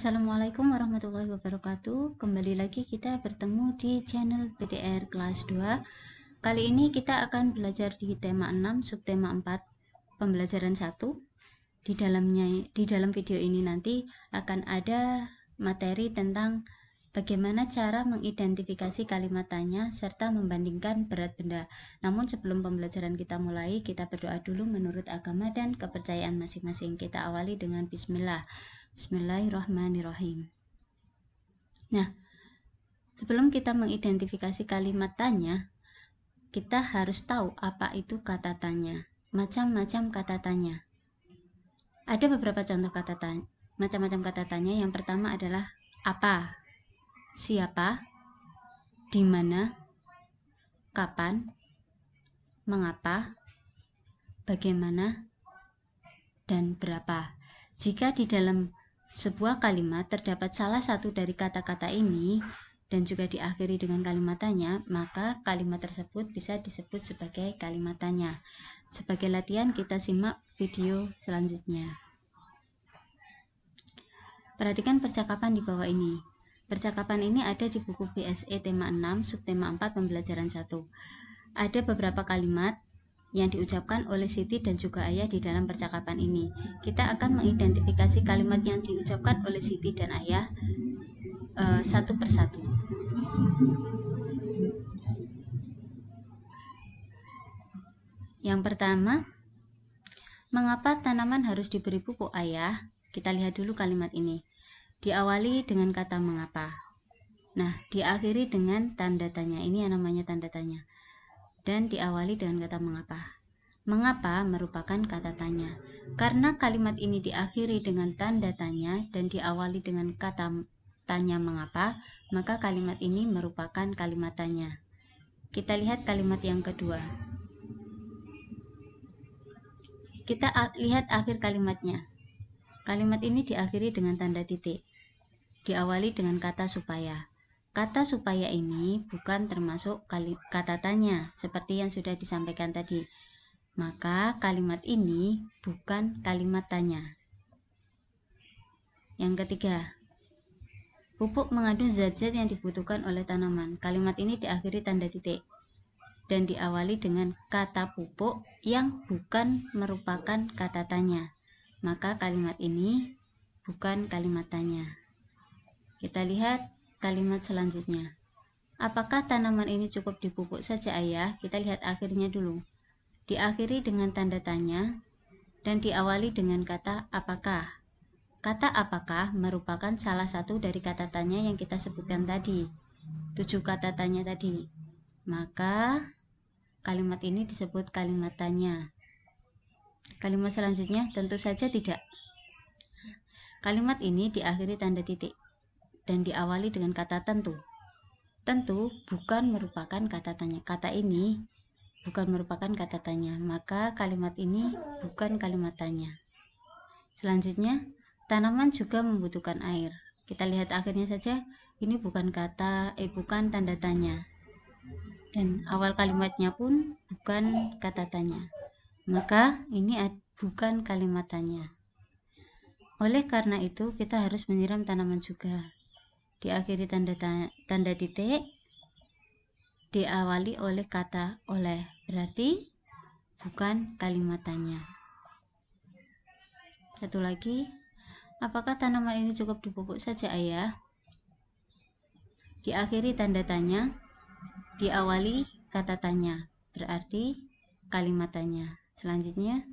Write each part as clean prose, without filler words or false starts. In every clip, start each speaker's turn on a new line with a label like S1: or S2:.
S1: Assalamualaikum warahmatullahi wabarakatuh. Kembali lagi kita bertemu di channel PDR kelas 2. Kali ini kita akan belajar di tema 6, subtema 4, pembelajaran 1. Di dalam video ini nanti akan ada materi tentang bagaimana cara mengidentifikasi kalimat tanya serta membandingkan berat benda. Namun sebelum pembelajaran kita mulai, kita berdoa dulu menurut agama dan kepercayaan masing-masing. Kita awali dengan bismillah. Bismillahirrahmanirrahim. Nah, sebelum kita mengidentifikasi kalimat tanya, kita harus tahu apa itu kata tanya. Macam-macam kata tanya. Ada beberapa contoh kata tanya, macam-macam kata tanya. Yang pertama adalah apa, siapa, di mana, kapan, mengapa, bagaimana, dan berapa. Jika di dalam sebuah kalimat terdapat salah satu dari kata-kata ini dan juga diakhiri dengan kalimat tanya, maka kalimat tersebut bisa disebut sebagai kalimat tanya. Sebagai latihan, kita simak video selanjutnya. Perhatikan percakapan di bawah ini. Percakapan ini ada di buku BSE tema 6, subtema 4, pembelajaran 1. Ada beberapa kalimat yang diucapkan oleh Siti dan juga Ayah di dalam percakapan ini. Kita akan mengidentifikasi kalimat yang diucapkan oleh Siti dan Ayah satu persatu. Yang pertama, mengapa tanaman harus diberi pupuk, Ayah? Kita lihat dulu kalimat ini. Diawali dengan kata mengapa. Nah, diakhiri dengan tanda tanya. Ini yang namanya tanda tanya. Dan diawali dengan kata mengapa. Mengapa merupakan kata tanya. Karena kalimat ini diakhiri dengan tanda tanya dan diawali dengan kata tanya mengapa, maka kalimat ini merupakan kalimat tanya. Kita lihat kalimat yang kedua. Kita lihat akhir kalimatnya. Kalimat ini diakhiri dengan tanda titik. Diawali dengan kata supaya. Kata supaya ini bukan termasuk kata tanya, seperti yang sudah disampaikan tadi. Maka kalimat ini bukan kalimat tanya. Yang ketiga, pupuk mengandung zat-zat yang dibutuhkan oleh tanaman. Kalimat ini diakhiri tanda titik dan diawali dengan kata pupuk yang bukan merupakan kata tanya. Maka kalimat ini bukan kalimat tanya. Kita lihat kalimat selanjutnya. Apakah tanaman ini cukup dipupuk saja, Ayah? Kita lihat akhirnya dulu. Diakhiri dengan tanda tanya dan diawali dengan kata apakah. Kata apakah merupakan salah satu dari kata tanya yang kita sebutkan tadi. 7 kata tanya tadi. Maka kalimat ini disebut kalimat tanya. Kalimat selanjutnya tentu saja tidak. Kalimat ini diakhiri tanda titik dan diawali dengan kata tentu. Tentu bukan merupakan kata tanya. Kata ini bukan merupakan kata tanya, maka kalimat ini bukan kalimat tanya. Selanjutnya, tanaman juga membutuhkan air. Kita lihat akhirnya saja, ini bukan tanda tanya. Dan awal kalimatnya pun bukan kata tanya. Maka ini bukan kalimat tanya. Oleh karena itu, kita harus menyiram tanaman juga. Diakhiri tanda titik, diawali oleh kata oleh, berarti bukan kalimat tanya. Satu lagi, apakah tanaman ini cukup dipupuk saja, Ayah? Diakhiri tanda tanya, diawali kata tanya, berarti kalimat tanya. Selanjutnya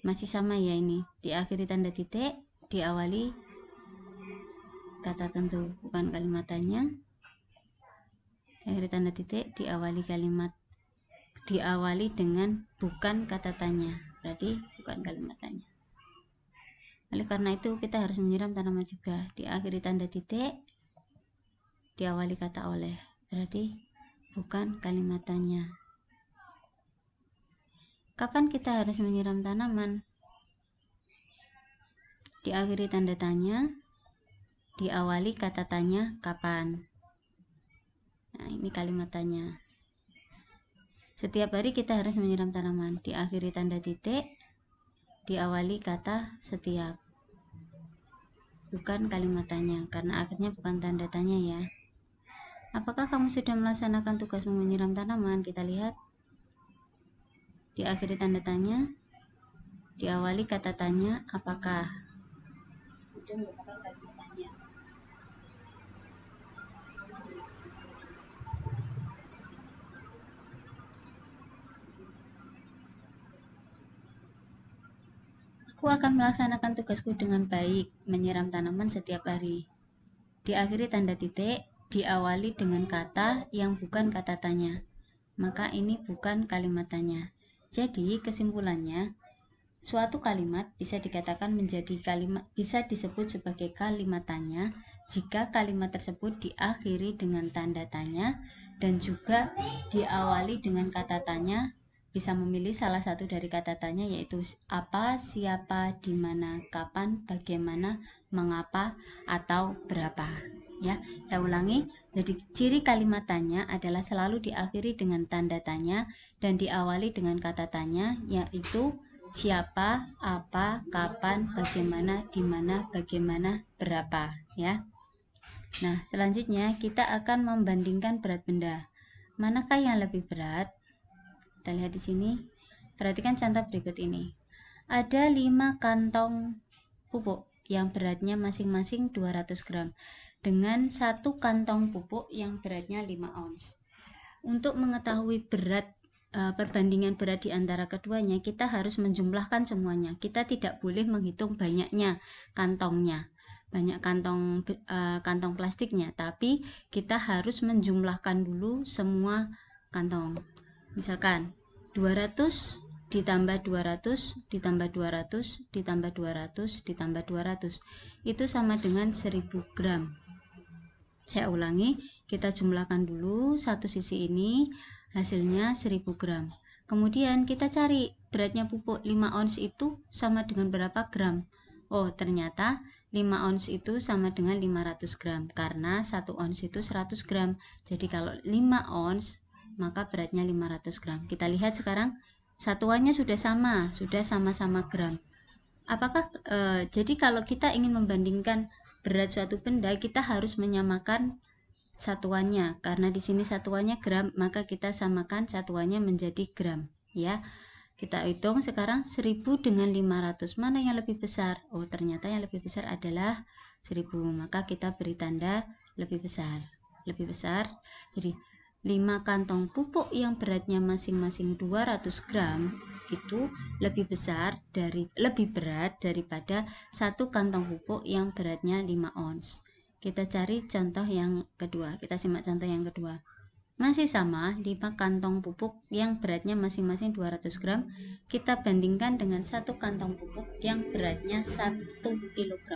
S1: masih sama ya, ini diakhiri tanda titik, diawali kata tentu, bukan kalimat tanya. Akhir tanda titik, diawali dengan bukan kata tanya, berarti bukan kalimat tanya. Oleh karena itu kita harus menyiram tanaman juga. Diakhiri tanda titik, diawali kata oleh, berarti bukan kalimat tanya. Kapan kita harus menyiram tanaman? Diakhiri tanda tanya, diawali kata tanya kapan. Nah, ini kalimat tanya. Setiap hari kita harus menyiram tanaman. Diakhiri tanda titik, diawali kata setiap. bukan kalimat tanya, karena akhirnya bukan tanda tanya ya. Apakah kamu sudah melaksanakan tugasmu menyiram tanaman? Kita lihat. Diakhiri tanda tanya, diawali kata tanya, apakah? Itu merupakan kalimat tanya. Aku akan melaksanakan tugasku dengan baik, menyiram tanaman setiap hari. Diakhiri tanda titik, diawali dengan kata yang bukan kata tanya. Maka ini bukan kalimat tanya. Jadi kesimpulannya, suatu kalimat bisa dikatakan menjadi kalimat, bisa disebut sebagai kalimat tanya jika kalimat tersebut diakhiri dengan tanda tanya dan juga diawali dengan kata tanya. Bisa memilih salah satu dari kata tanya, yaitu apa, siapa, di mana, kapan, bagaimana, mengapa, atau berapa. Ya, saya ulangi. Jadi ciri kalimat tanya adalah selalu diakhiri dengan tanda tanya dan diawali dengan kata tanya, yaitu siapa, apa, kapan, bagaimana, di mana, bagaimana, berapa. Ya. Nah, selanjutnya kita akan membandingkan berat benda. Manakah yang lebih berat? Kita lihat di sini. Perhatikan contoh berikut ini. Ada 5 kantong pupuk yang beratnya masing-masing 200 gram dengan 1 kantong pupuk yang beratnya 5 ons. Untuk mengetahui berat perbandingan berat di antara keduanya, kita harus menjumlahkan semuanya. Kita tidak boleh menghitung banyaknya kantongnya, banyak kantong plastiknya, tapi kita harus menjumlahkan dulu semua kantong. Misalkan 200 ditambah 200 ditambah 200 ditambah 200 ditambah 200 itu sama dengan 1000 gram. Saya ulangi, kita jumlahkan dulu satu sisi ini, hasilnya 1000 gram. Kemudian kita cari beratnya pupuk 5 ons itu sama dengan berapa gram. Oh, ternyata 5 ons itu sama dengan 500 gram karena 1 ons itu 100 gram. Jadi kalau 5 ons maka beratnya 500 gram. Kita lihat sekarang satuannya sudah sama-sama gram. Apakah jadi kalau kita ingin membandingkan berat suatu benda, kita harus menyamakan satuannya. Karena di sini satuannya gram, maka kita samakan satuannya menjadi gram, ya. Kita hitung sekarang 1000 dengan 500. Mana yang lebih besar? Oh, ternyata yang lebih besar adalah 1000. Maka kita beri tanda lebih besar. Lebih besar. Jadi 5 kantong pupuk yang beratnya masing-masing 200 gram itu lebih berat daripada 1 kantong pupuk yang beratnya 5 ons. Kita cari contoh yang kedua. Kita simak contoh yang kedua. Masih sama, 5 kantong pupuk yang beratnya masing-masing 200 gram kita bandingkan dengan 1 kantong pupuk yang beratnya 1 kg.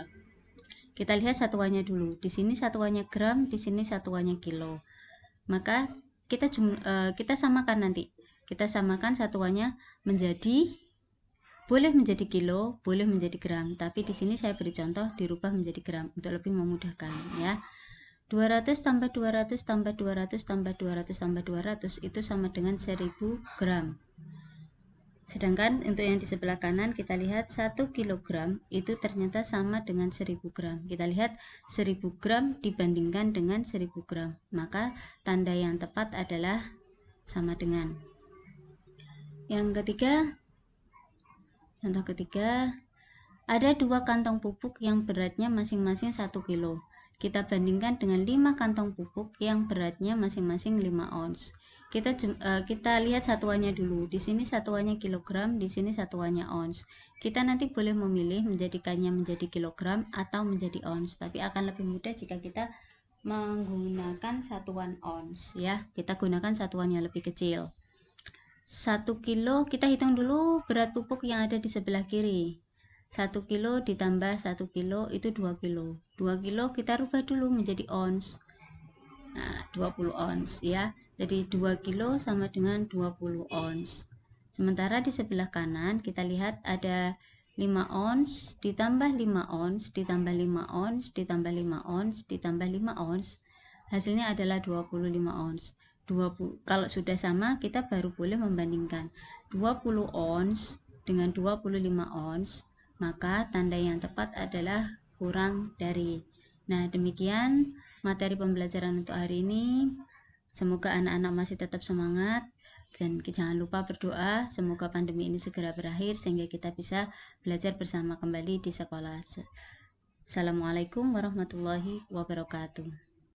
S1: Kita lihat satuannya dulu. Di sini satuannya gram, di sini satuannya kilo. Maka kita samakan nanti. Kita samakan satuannya boleh menjadi kilo, boleh menjadi gram. Tapi di sini saya beri contoh dirubah menjadi gram untuk lebih memudahkan, ya. 200 tambah 200 tambah 200 tambah 200 tambah 200 itu sama dengan 1000 gram. Sedangkan untuk yang di sebelah kanan kita lihat 1 kg itu ternyata sama dengan 1000 gram. Kita lihat 1000 gram dibandingkan dengan 1000 gram. Maka tanda yang tepat adalah sama dengan. Yang ketiga, contoh ketiga, ada 2 kantong pupuk yang beratnya masing-masing 1 kilo. Kita bandingkan dengan 5 kantong pupuk yang beratnya masing-masing 5 ons. Kita lihat satuannya dulu. Di sini satuannya kilogram, di sini satuannya ons. Kita nanti boleh memilih menjadikannya menjadi kilogram atau menjadi ons, tapi akan lebih mudah jika kita menggunakan satuan ons, ya. Kita gunakan satuan yang lebih kecil. 1 kilo, kita hitung dulu berat pupuk yang ada di sebelah kiri. 1 kilo ditambah 1 kilo itu 2 kilo. 2 kilo kita rubah dulu menjadi ons. Nah, 20 ons, ya. Jadi 2 kilo sama dengan 20 ons. Sementara di sebelah kanan kita lihat ada 5 ons ditambah 5 ons ditambah 5 ons ditambah 5 ons ditambah 5 ons. Hasilnya adalah 25 ons. Kalau sudah sama kita baru boleh membandingkan 20 ons dengan 25 ons. Maka tanda yang tepat adalah kurang dari. Nah, demikian materi pembelajaran untuk hari ini. Semoga anak-anak masih tetap semangat dan jangan lupa berdoa semoga pandemi ini segera berakhir sehingga kita bisa belajar bersama kembali di sekolah. Assalamualaikum warahmatullahi wabarakatuh.